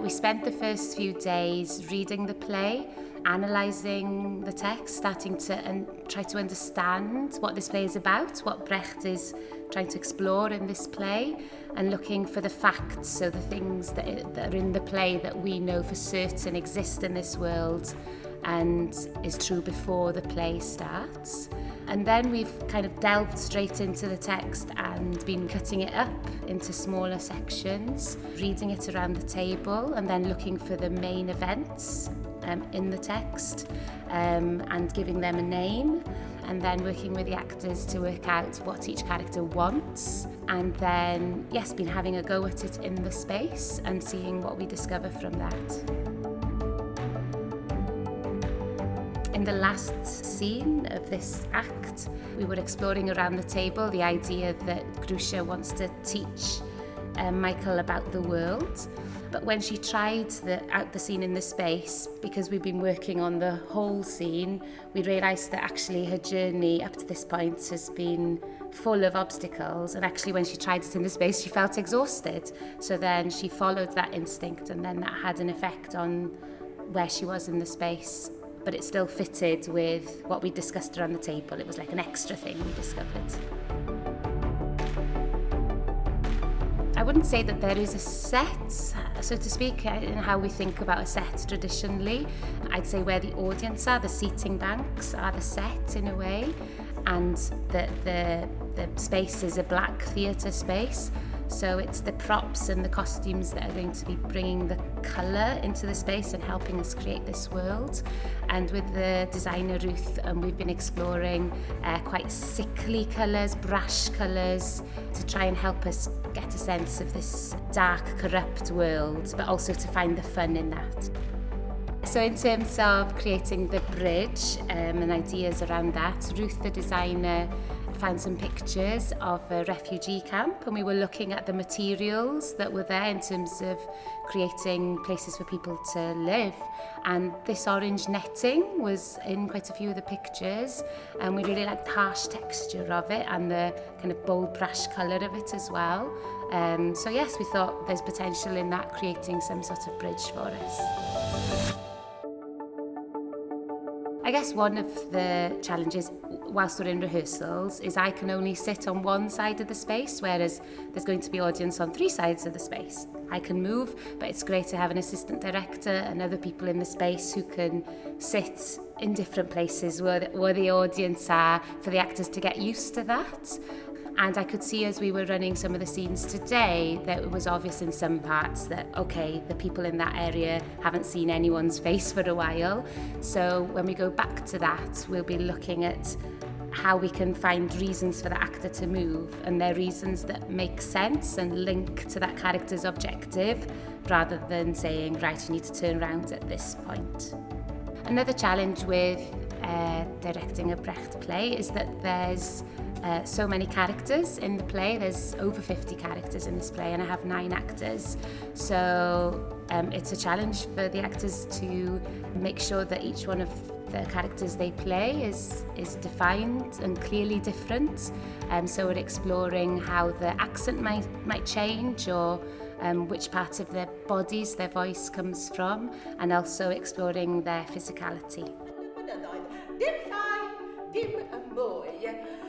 we spent the first few days reading the play, analysing the text, starting to try to understand what this play is about, what Brecht is trying to explore in this play, and looking for the facts, so the things that are in the play that we know for certain exist in this world and is true before the play starts. And then we've kind of delved straight into the text and been cutting it up into smaller sections, reading it around the table, and then looking for the main events in the text and giving them a name, and then working with the actors to work out what each character wants, and then, yes, been having a go at it in the space and seeing what we discover from that. In the last scene of this act, we were exploring around the table the idea that Grusha wants to teach Michael about the world. But when she tried out the scene in the space, because we've been working on the whole scene, we realised that actually her journey up to this point has been full of obstacles, and actually when she tried it in the space she felt exhausted. So then she followed that instinct, and then that had an effect on where she was in the space. But it still fitted with what we discussed around the table. It was like an extra thing we discovered. I wouldn't say that there is a set, so to speak, in how we think about a set traditionally. I'd say where the audience are, the seating banks are the set in a way, and the space is a black theatre space. So it's the props and the costumes that are going to be bringing the colour into the space and helping us create this world. And with the designer Ruth, we've been exploring quite sickly colours, brash colours, to try and help us get a sense of this dark, corrupt world, but also to find the fun in that. So in terms of creating the bridge and ideas around that, Ruth, the designer, found some pictures of a refugee camp, and we were looking at the materials that were there in terms of creating places for people to live. And this orange netting was in quite a few of the pictures, and we really liked the harsh texture of it and the kind of bold brash colour of it as well. So yes, we thought there's potential in that, creating some sort of bridge for us. I guess one of the challenges whilst we're in rehearsals is I can only sit on one side of the space, whereas there's going to be audience on 3 sides of the space. I can move, but it's great to have an assistant director and other people in the space who can sit in different places where the audience are, for the actors to get used to that. And I could see as we were running some of the scenes today that it was obvious in some parts that, okay, the people in that area haven't seen anyone's face for a while. So when we go back to that, we'll be looking at how we can find reasons for the actor to move, and they're reasons that make sense and link to that character's objective, rather than saying, right, you need to turn around at this point. Another challenge with directing a Brecht play is that there's so many characters in the play. There's over 50 characters in this play, and I have 9 actors. So it's a challenge for the actors to make sure that each one of the characters they play is defined and clearly different. So we're exploring how the accent might change, or which part of their bodies their voice comes from, and also exploring their physicality. Dim fai, dim mooi.